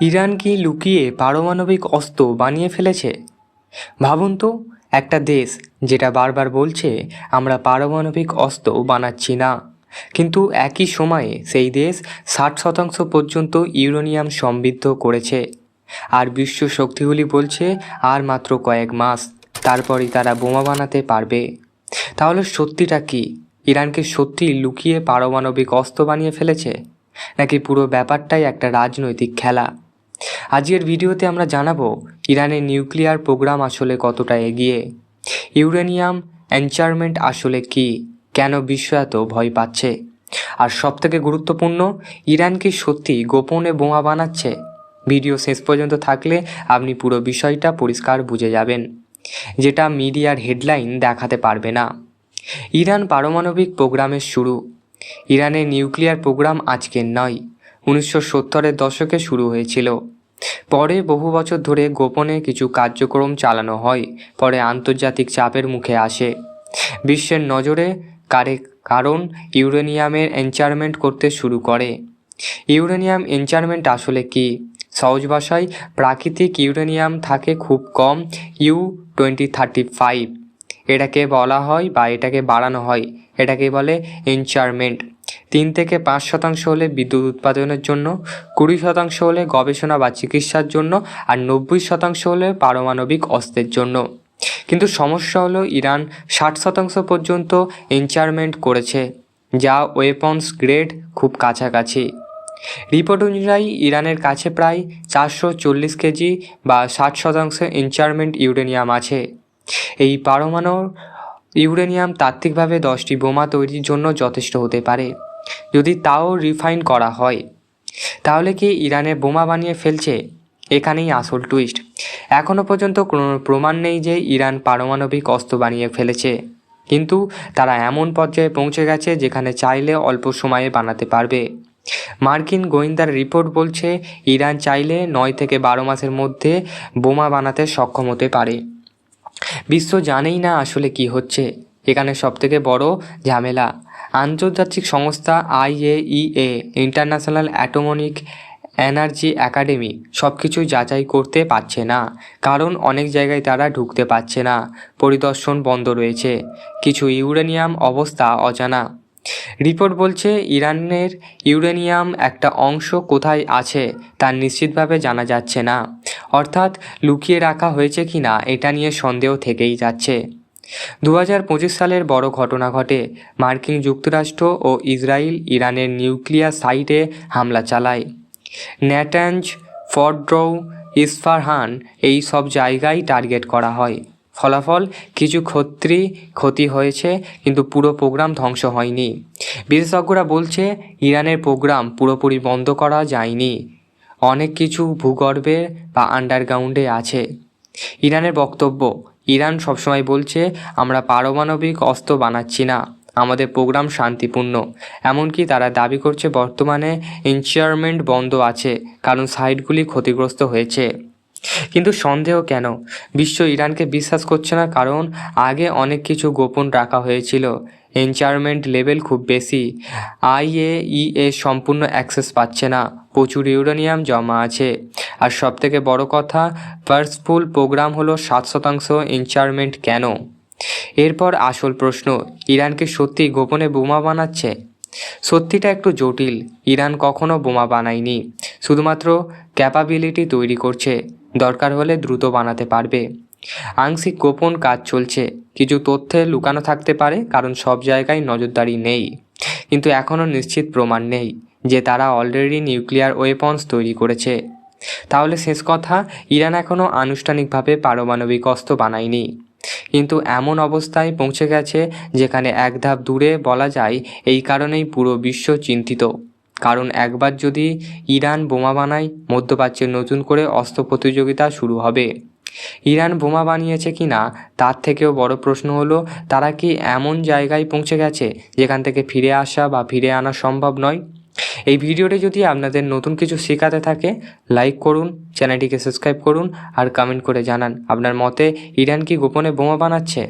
Iran কি লুকিয়ে পারমাণবিক অস্ত্র বানিয়ে ফেলেছে? ভাবুন তো, একটা দেশ যেটা বারবার বলছে আমরা পারমাণবিক অস্ত্র বানাচ্ছি না, কিন্তু একই সময়ে সেই দেশ 60% পর্যন্ত ইউরেনিয়াম সমৃদ্ধ করেছে। আর বিশ্ব শক্তিগুলি বলছে আর মাত্র কয়েক মাস, তারপরই তারা বোমা বানাতে পারবে। তাহলে সত্যিটা কি? ইরানকে সত্যি লুকিয়ে পারমাণবিক অস্ত্র বানিয়ে ফেলেছে, নাকি পুরো ব্যাপারটাই একটা রাজনৈতিক খেলা? আজকের ভিডিওতে আমরা জানাবো ইরানের নিউক্লিয়ার প্রোগ্রাম আসলে কতটা এগিয়ে, ইউরেনিয়াম এনচারমেন্ট আসলে কি, কেন বিশ্ব এত ভয় পাচ্ছে, আর সবথেকে গুরুত্বপূর্ণ, ইরান কি সত্যি গোপনে বোমা বানাচ্ছে। ভিডিও শেষ পর্যন্ত থাকলে আপনি পুরো বিষয়টা পরিষ্কার বুঝে যাবেন, যেটা মিডিয়ার হেডলাইন দেখাতে পারবে না। ইরান পারমাণবিক প্রোগ্রামের শুরু। ইরানের নিউক্লিয়ার প্রোগ্রাম আজকের নয়, 1970-এর দশকে শুরু হয়েছিল। পরে বহু বছর ধরে গোপনে কিছু কার্যক্রম চালানো হয়, পরে আন্তর্জাতিক চাপের মুখে আসে। বিশ্বের নজরে কারণ ইউরেনিয়ামের এনচারমেন্ট করতে শুরু করে। ইউরেনিয়াম এনচারমেন্ট আসলে কি? সহজ ভাষায়, প্রাকৃতিক ইউরেনিয়াম থাকে খুব কম, U-235। এটাকে বলা হয় বা এটাকে বাড়ানো হয়, এটাকে বলে এনচারমেন্ট। 3 থেকে 5% হলে বিদ্যুৎ উৎপাদনের জন্য, 20% হলে গবেষণা বা চিকিৎসার জন্য, আর 90% হলে পারমাণবিক অস্ত্রের জন্য। কিন্তু সমস্যা হলো ইরান 60% পর্যন্ত এনচারমেন্ট করেছে, যা ওয়েপন্স গ্রেড খুব কাছাকাছি। রিপোর্ট অনুযায়ী ইরানের কাছে প্রায় 440 কেজি বা 60% এনচারমেন্ট ইউরেনিয়াম আছে। এই পারমাণু ইউরেনিয়াম তাত্ত্বিকভাবে 10টি বোমা তৈরির জন্য যথেষ্ট হতে পারে, যদি তাও রিফাইন করা হয়। তাহলে কি ইরানে বোমা বানিয়ে ফেলছে? এখানেই আসল টুইস্ট। এখনও পর্যন্ত কোনো প্রমাণ নেই যে ইরান পারমাণবিক অস্ত্র বানিয়ে ফেলেছে, কিন্তু তারা এমন পর্যায়ে পৌঁছে গেছে যেখানে চাইলে অল্প সময়ে বানাতে পারবে। মার্কিন গোয়েন্দার রিপোর্ট বলছে ইরান চাইলে 9 থেকে 12 মাসের মধ্যে বোমা বানাতে সক্ষম হতে পারে। বিশ্ব জানেই না আসলে কি হচ্ছে। এখানে সবথেকে বড় ঝামেলা, আন্তর্জাতিক সংস্থা IAEA, international atomic energy academy সব কিছুই যাচাই করতে পারছে না, কারণ অনেক জায়গায় তারা ঢুকতে পারছে না, পরিদর্শন বন্ধ রয়েছে, কিছু ইউরেনিয়াম অবস্থা অজানা। রিপোর্ট বলছে ইরানের ইউরেনিয়াম একটা অংশ কোথায় আছে তা নিশ্চিতভাবে জানা যাচ্ছে না, অর্থাৎ লুকিয়ে রাখা হয়েছে কি না এটা নিয়ে সন্দেহ থেকেই যাচ্ছে। 2025 সালের বড় ঘটনা ঘটে। মার্কিন যুক্তরাষ্ট্র ও ইসরায়েল ইরানের নিউক্লিয়ার সাইটে হামলা চালায়। ন্যাটাঞ্জ, ফর্ডো, ইস্ফাহান এই সব জায়গায় টার্গেট করা হয়। ফলাফল, কিছু ক্ষতি হয়েছে, কিন্তু পুরো প্রোগ্রাম ধ্বংস হয়নি। বিশেষজ্ঞরা বলছে ইরানের প্রোগ্রাম পুরোপুরি বন্ধ করা যায়নি, অনেক কিছু ভূগর্ভে বা আন্ডারগ্রাউন্ডে আছে। ইরানের বক্তব্য, ইরান সবসময় বলছে আমরা পারমাণবিক অস্ত্র বানাচ্ছি না, আমাদের প্রোগ্রাম শান্তিপূর্ণ। এমনকি তারা দাবি করছে বর্তমানে এনচারমেন্ট বন্ধ আছে কারণ সাইটগুলি ক্ষতিগ্রস্ত হয়েছে। কিন্তু সন্দেহ কেন? বিশ্ব ইরানকে বিশ্বাস করছে না কারণ আগে অনেক কিছু গোপন রাখা হয়েছিল। এনচারমেন্ট লেভেল খুব বেশি, IAEA সম্পূর্ণ অ্যাক্সেস পাচ্ছে না, প্রচুর ইউরেনিয়াম জমা আছে, আর সবথেকে বড় কথা, পার্সফুল প্রোগ্রাম হলো 7% এনচারমেন্ট কেন? এরপর আসল প্রশ্ন, ইরানকে সত্যি গোপনে বোমা বানাচ্ছে? সত্যিটা একটু জটিল। ইরান কখনো বোমা বানায়নি, শুধুমাত্র ক্যাপাবিলিটি তৈরি করছে, দরকার হলে দ্রুত বানাতে পারবে। আংশিক গোপন কাজ চলছে, কিছু তথ্যে লুকানো থাকতে পারে কারণ সব জায়গায় নজরদারি নেই, কিন্তু এখনও নিশ্চিত প্রমাণ নেই যে তারা অলরেডি নিউক্লিয়ার ওয়েপন্স তৈরি করেছে। তাহলে শেষ কথা, ইরান এখনও আনুষ্ঠানিকভাবে পারমাণবিক অস্ত্র বানায়নি, কিন্তু এমন অবস্থায় পৌঁছে গেছে যেখানে এক ধাপ দূরে বলা যায়। এই কারণেই পুরো বিশ্ব চিন্তিত, কারণ একবার যদি ইরান বোমা বানায়, মধ্যপ্রাচ্যে নতুন করে অস্ত্র প্রতিযোগিতা শুরু হবে। ইরান বোমা বানিয়েছে কি না তার থেকেও বড় প্রশ্ন হলো, তারা কি এমন জায়গায় পৌঁছে গেছে যেখান থেকে ফিরে আসা বা ফিরে আনা সম্ভব নয়? এই ভিডিওটি যদি আপনাদের নতুন কিছু শেখাতে থাকে, লাইক করুন, চ্যানেলটিকে সাবস্ক্রাইব করুন, আর কমেন্ট করে জানান আপনার মতে ইরান কি গোপনে বোমা বানাচ্ছে।